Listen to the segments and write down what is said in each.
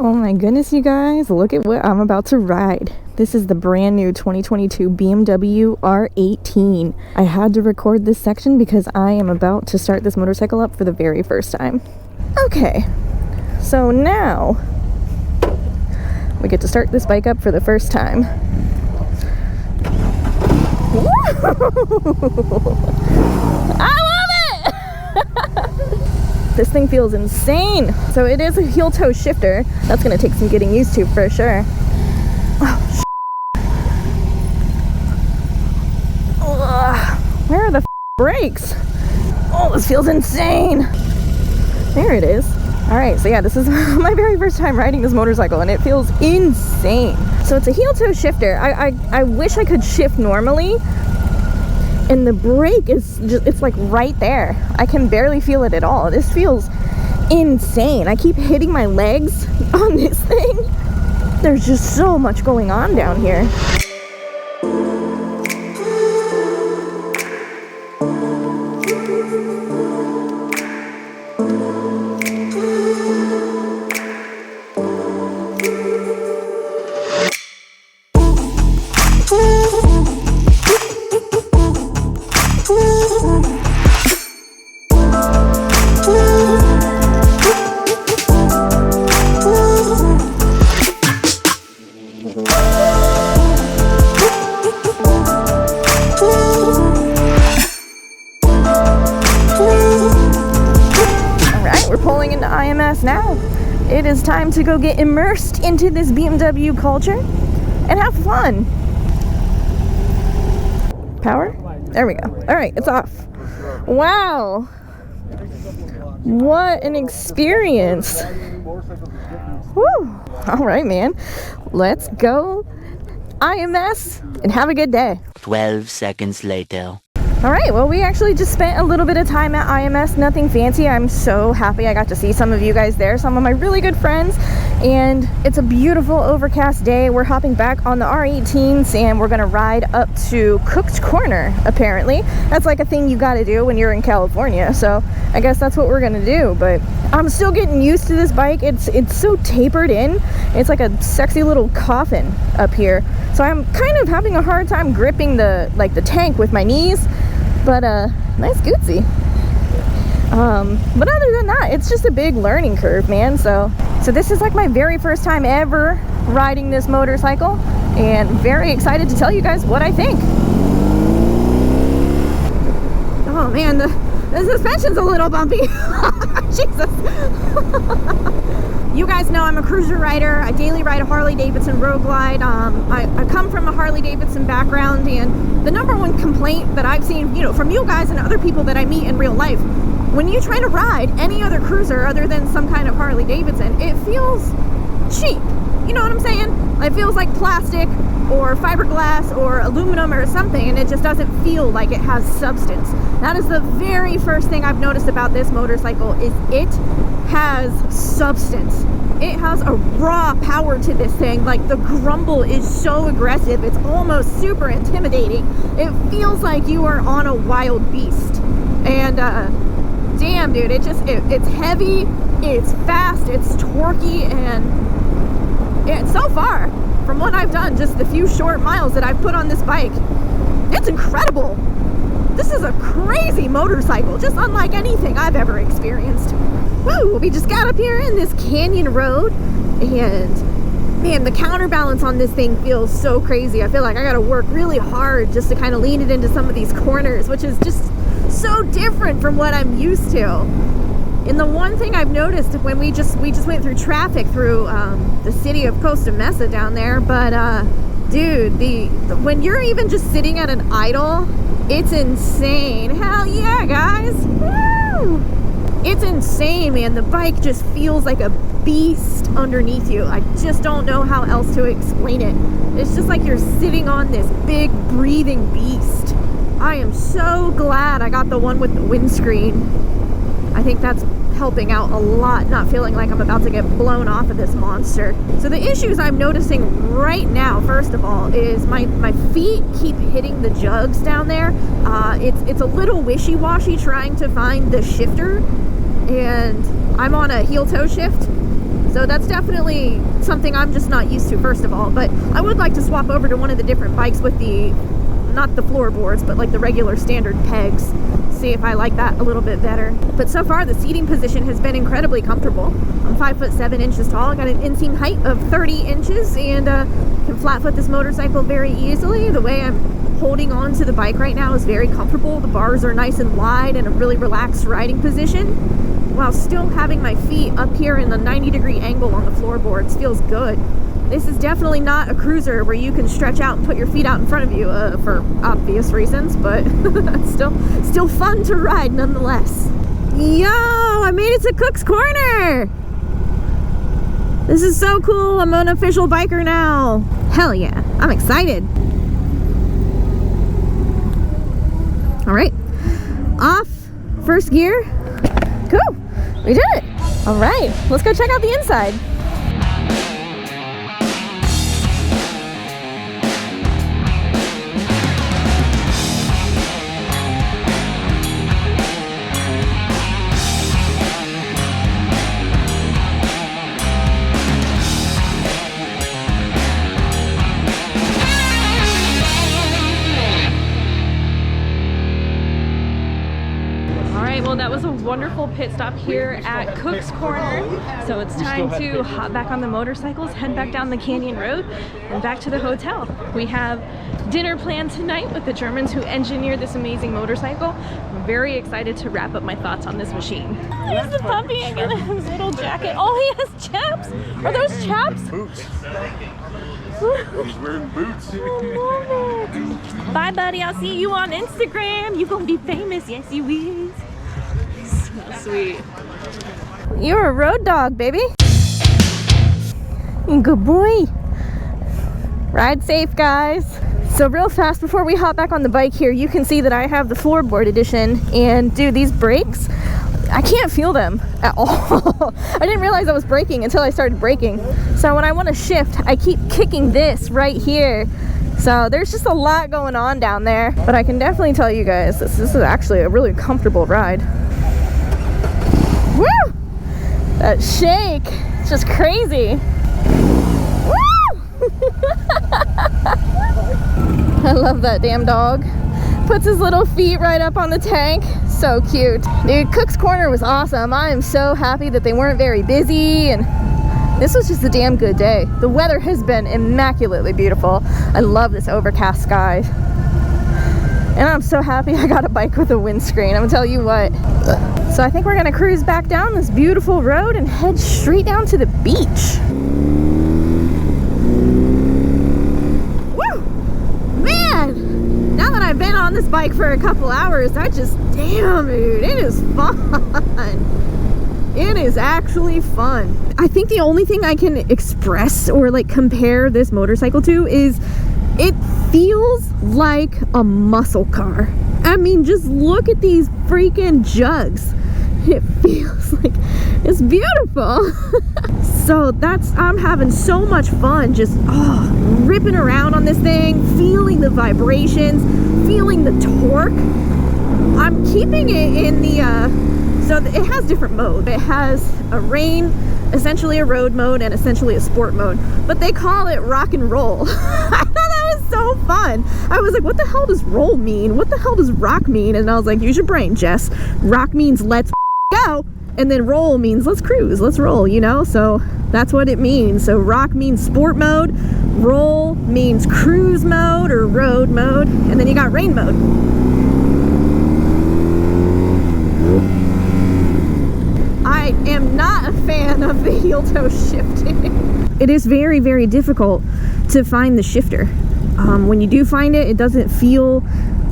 Oh my goodness, you guys, look at what I'm about to ride. This is the brand new 2022 BMW R18. I had to record this section because I am about to start this motorcycle up for the very first time. Okay, so now we get to start this bike up for the first time. Woo! I love it! This thing feels insane. So it is a heel toe shifter. That's gonna take some getting used to for sure. Oh, where are the brakes? Oh, this feels insane. There it is. All right, so yeah, this is my very first time riding this motorcycle and it feels insane. So it's a heel toe shifter. I wish I could shift normally, and the brake is just, it's like right there. I can barely feel it at all. This feels insane. I keep hitting my legs on this thing. There's just so much going on down here. Now it is time to go get immersed into this BMW culture and have fun. Power? There we go. All right, it's off. Wow, what an experience. Woo. All right, man, let's go IMS and have a good day. 12 seconds later. All right, well, we actually just spent a little bit of time at IMS, nothing fancy. I'm so happy I got to see some of you guys there, some of my really good friends, and it's a beautiful overcast day. We're hopping back on the R18s and we're gonna ride up to Cooked Corner, apparently. That's like a thing you gotta do when you're in California, so I guess that's what we're gonna do, but I'm still getting used to this bike. It's so tapered in. It's like a sexy little coffin up here. So I'm kind of having a hard time gripping the tank with my knees. But nice Gootsy. But other than that, it's just a big learning curve, man. So this is like my very first time ever riding this motorcycle, and very excited to tell you guys what I think. Oh man, the suspension's a little bumpy. Jesus. You guys know I'm a cruiser rider. I daily ride a Harley-Davidson Road Glide. I come from a Harley-Davidson background, and the number one complaint that I've seen, from you guys and other people that I meet in real life, when you try to ride any other cruiser other than some kind of Harley-Davidson, it feels cheap. You know what I'm saying? It feels like plastic or fiberglass or aluminum or something, and it just doesn't feel like it has substance. That is the very first thing I've noticed about this motorcycle, is it has substance. It has a raw power to this thing. Like, the grumble is so aggressive, it's almost super intimidating. It feels like you are on a wild beast. And damn, dude, it's heavy, it's fast, it's torquey, and so far, from what I've done, just the few short miles that I've put on this bike, it's incredible. This is a crazy motorcycle, just unlike anything I've ever experienced. Woo, we just got up here in this canyon road, and man, the counterbalance on this thing feels so crazy. I feel like I gotta work really hard just to kind of lean it into some of these corners, which is just so different from what I'm used to. And the one thing I've noticed when we just went through traffic through the city of Costa Mesa down there, but dude, when you're even just sitting at an idle, it's insane. Hell yeah, guys. Woo! It's insane, man. The bike just feels like a beast underneath you. I just don't know how else to explain it. It's just like you're sitting on this big breathing beast. I am so glad I got the one with the windscreen. I think that's helping out a lot, not feeling like I'm about to get blown off of this monster. So the issues I'm noticing right now, first of all, is my feet keep hitting the jugs down there. It's a little wishy-washy trying to find the shifter, and I'm on a heel toe shift, So that's definitely something I'm just not used to, first of all. But I would like to swap over to one of the different bikes with the, not the floorboards, but like the regular standard pegs. See if I like that a little bit better. But so far the seating position has been incredibly comfortable. I'm 5'7" tall. I got an inseam height of 30 inches and can flat foot this motorcycle very easily. The way I'm holding on to the bike right now is very comfortable. The bars are nice and wide and a really relaxed riding position, while still having my feet up here in the 90-degree angle on the floorboards. Feels good. This is definitely not a cruiser where you can stretch out and put your feet out in front of you for obvious reasons, but still fun to ride nonetheless. Yo, I made it to Cook's Corner! This is so cool. I'm an official biker now. Hell yeah, I'm excited. All right, off, first gear. Cool, we did it. All right, let's go check out the inside. Well, that was a wonderful pit stop here at Cook's Corner. So it's time to hop back on the motorcycles, head back down the canyon road, and back to the hotel. We have dinner planned tonight with the Germans who engineered this amazing motorcycle. I'm very excited to wrap up my thoughts on this machine. There's the puppy. I got his little jacket. Oh, he has chaps. Are those chaps? Boots. He's wearing boots. I love it. Bye, buddy. I'll see you on Instagram. You gonna be famous. Yes, you is. Sweet. You're a road dog, baby. Good boy. Ride safe, guys. So real fast before we hop back on the bike here, you can see that I have the floorboard edition, and dude, these brakes, I can't feel them at all. I didn't realize I was braking until I started braking. So when I want to shift, I keep kicking this right here. So there's just a lot going on down there, but I can definitely tell you guys this is actually a really comfortable ride. Woo! That shake, it's just crazy. Woo! I love that damn dog. Puts his little feet right up on the tank. So cute. Dude, Cook's Corner was awesome. I am so happy that they weren't very busy, and this was just a damn good day. The weather has been immaculately beautiful. I love this overcast sky. And I'm so happy I got a bike with a windscreen. I'm gonna tell you what. So I think we're gonna cruise back down this beautiful road and head straight down to the beach. Woo! Man! Now that I've been on this bike for a couple hours, damn dude, it is fun. It is actually fun. I think the only thing I can express or like compare this motorcycle to is it feels like a muscle car. I mean, just look at these freaking jugs. It feels like it's beautiful. So I'm having so much fun just ripping around on this thing, feeling the vibrations, feeling the torque. I'm keeping it in the so it has different modes. It has a rain, essentially a road mode, and essentially a sport mode, but they call it rock and roll. I thought that was so fun. I was like, what the hell does roll mean? What the hell does rock mean? And I was like, use your brain, Jess. Rock means let's go, and then roll means let's cruise, let's roll, you know? So that's what it means. So rock means sport mode, roll means cruise mode or road mode, and then you got rain mode. I am not a fan of the heel toe shifting. It is very, very difficult to find the shifter. When you do find it, it doesn't feel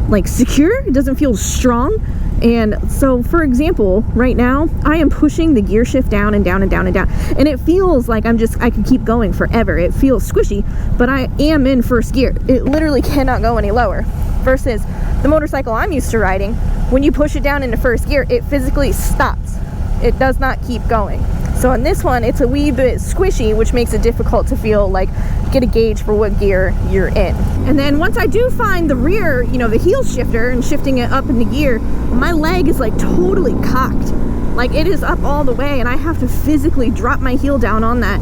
like secure, it doesn't feel strong. And so for example, right now I am pushing the gear shift down and down and down and down, and it feels like I can keep going forever. It feels squishy, but I am in first gear. It literally cannot go any lower. Versus the motorcycle I'm used to riding, when you push it down into first gear, it physically stops. It does not keep going. So in this one, it's a wee bit squishy, which makes it difficult to feel like, get a gauge for what gear you're in. And then once I do find the rear, you know, the heel shifter and shifting it up into gear, my leg is like totally cocked. Like, it is up all the way, and I have to physically drop my heel down on that.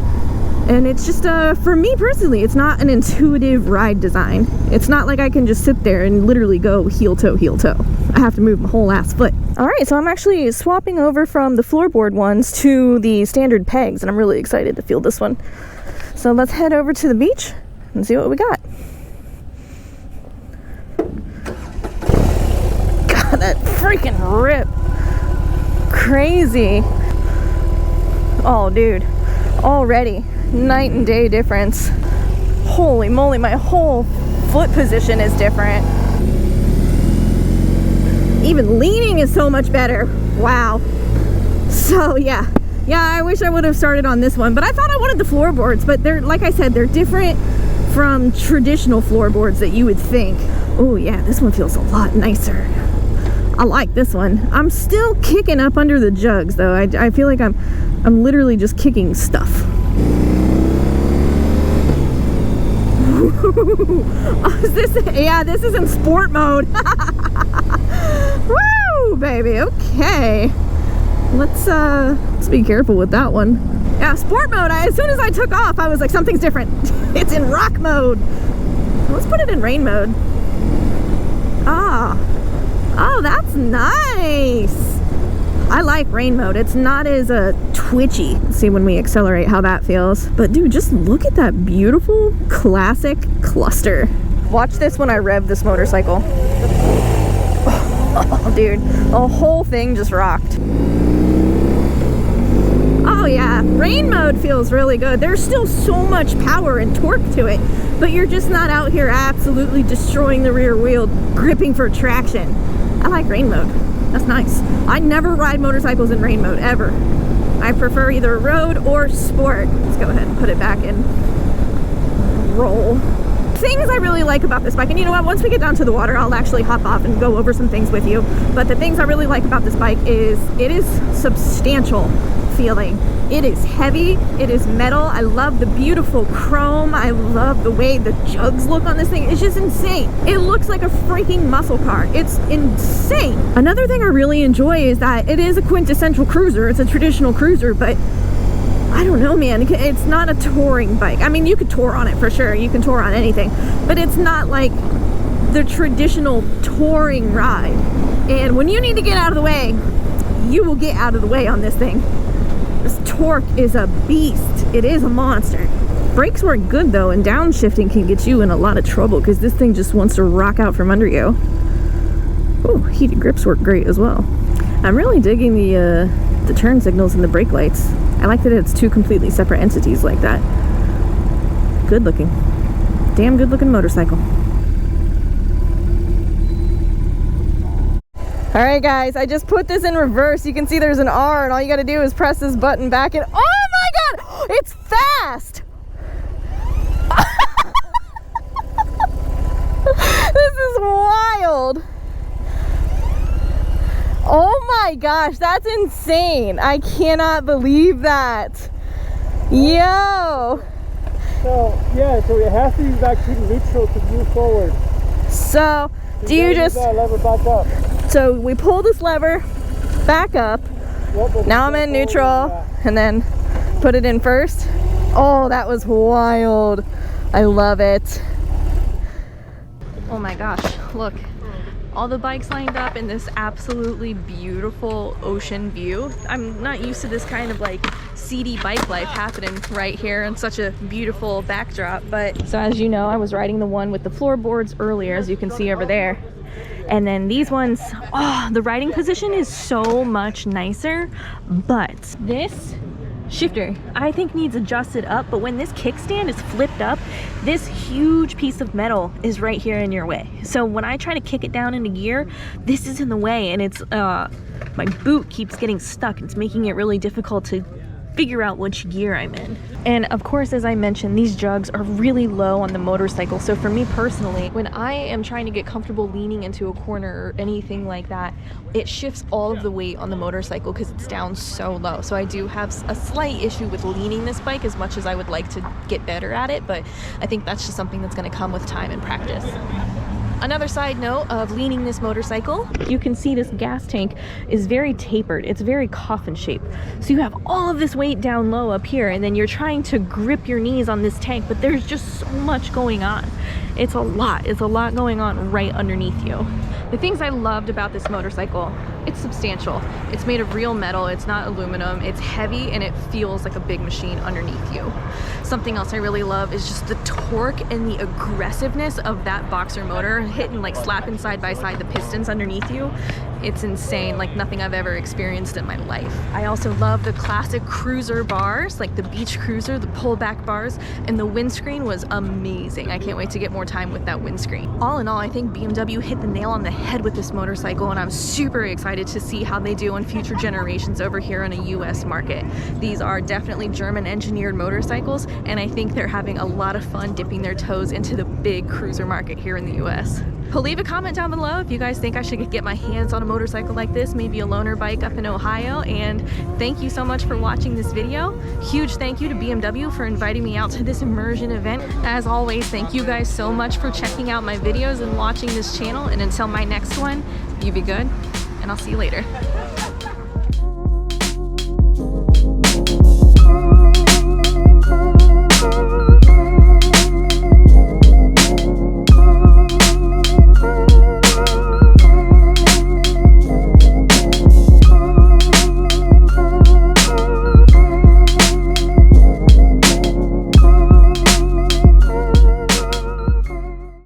And it's just, for me personally, it's not an intuitive ride design. It's not like I can just sit there and literally go heel toe, heel toe. I have to move my whole ass foot. All right, so I'm actually swapping over from the floorboard ones to the standard pegs, and I'm really excited to feel this one. So let's head over to the beach and see what we got. God, that freaking rip. Crazy. Oh, dude. Already. Night and day difference. Holy moly, my whole foot position is different. Even leaning is so much better. Wow. So yeah, I wish I would have started on this one, but I thought I wanted the floorboards, but they're, like I said, they're different from traditional floorboards that you would think. Oh yeah, this one feels a lot nicer. I like this one. I'm still kicking up under the jugs though. I feel like I'm literally just kicking stuff. Oh, this is in sport mode. Woo, baby. Okay. Let's be careful with that one. Yeah, sport mode. As soon as I took off, I was like, something's different. It's in rock mode. Let's put it in rain mode. Oh, that's nice. I like rain mode. It's not as twitchy. Let's see when we accelerate how that feels. But dude, just look at that beautiful classic cluster. Watch this when I rev this motorcycle. Oh, dude, the whole thing just rocked. Oh yeah, rain mode feels really good. There's still so much power and torque to it, but you're just not out here absolutely destroying the rear wheel, gripping for traction. I like rain mode. That's nice. I never ride motorcycles in rain mode, ever. I prefer either road or sport. Let's go ahead and put it back in roll. Things I really like about this bike, and you know what, once we get down to the water, I'll actually hop off and go over some things with you. But the things I really like about this bike is it is substantial feeling. It is heavy, it is metal. I love the beautiful chrome. I love the way the jugs look on this thing. It's just insane. It looks like a freaking muscle car. It's insane. Another thing I really enjoy is that it is a quintessential cruiser. It's a traditional cruiser, but I don't know, man. It's not a touring bike. I mean, you could tour on it for sure. You can tour on anything, but it's not like the traditional touring ride. And when you need to get out of the way, you will get out of the way on this thing. This torque is a beast. It is a monster. Brakes work good though, and downshifting can get you in a lot of trouble because this thing just wants to rock out from under you. Oh, heated grips work great as well. I'm really digging the turn signals and the brake lights. I like that it's two completely separate entities like that. Good looking. Damn good looking motorcycle. All right guys, I just put this in reverse. You can see there's an R, and all you gotta do is press this button back and oh my god, it's fast. This is wild. Oh my gosh, that's insane. I cannot believe that. Yo. So yeah, so it has to be back to neutral to move forward. So do you just lever back up? So we pull this lever back up. Yep, now I'm in neutral, and then put it in first. Oh, that was wild. I love it. Oh my gosh, look. All the bikes lined up in this absolutely beautiful ocean view. I'm not used to this kind of like seedy bike life happening right here in such a beautiful backdrop. But so as you know, I was riding the one with the floorboards earlier, as you can see over there. And then these ones, oh, the riding position is so much nicer, but this shifter I think needs adjusted up. But when this kickstand is flipped up, this huge piece of metal is right here in your way. So when I try to kick it down into gear, this is in the way, and it's my boot keeps getting stuck. It's making it really difficult to figure out which gear I'm in. And of course, as I mentioned, these jugs are really low on the motorcycle. So for me personally, when I am trying to get comfortable leaning into a corner or anything like that, it shifts all of the weight on the motorcycle because it's down so low. So I do have a slight issue with leaning this bike as much as I would like to get better at it, but I think that's just something that's going to come with time and practice. Another side note of leaning this motorcycle, you can see this gas tank is very tapered. It's very coffin shaped. So you have all of this weight down low up here, and then you're trying to grip your knees on this tank, but there's just so much going on. It's a lot going on right underneath you. The things I loved about this motorcycle, it's substantial. It's made of real metal, it's not aluminum, it's heavy, and it feels like a big machine underneath you. Something else I really love is just the torque and the aggressiveness of that boxer motor, hitting like slapping side by side the pistons underneath you. It's insane, like nothing I've ever experienced in my life. I also love the classic cruiser bars, like the beach cruiser, the pullback bars, and the windscreen was amazing. I can't wait to get more time with that windscreen. All in all, I think BMW hit the nail on the head with this motorcycle, and I'm super excited to see how they do on future generations over here in a US market. These are definitely German engineered motorcycles, and I think they're having a lot of fun dipping their toes into the big cruiser market here in the US. Well, leave a comment down below if you guys think I should get my hands on a motorcycle like this, maybe a loaner bike up in Ohio. And thank you so much for watching this video. Huge thank you to BMW for inviting me out to this immersion event. As always, thank you guys so much for checking out my videos and watching this channel. And until my next one, you be good, and I'll see you later.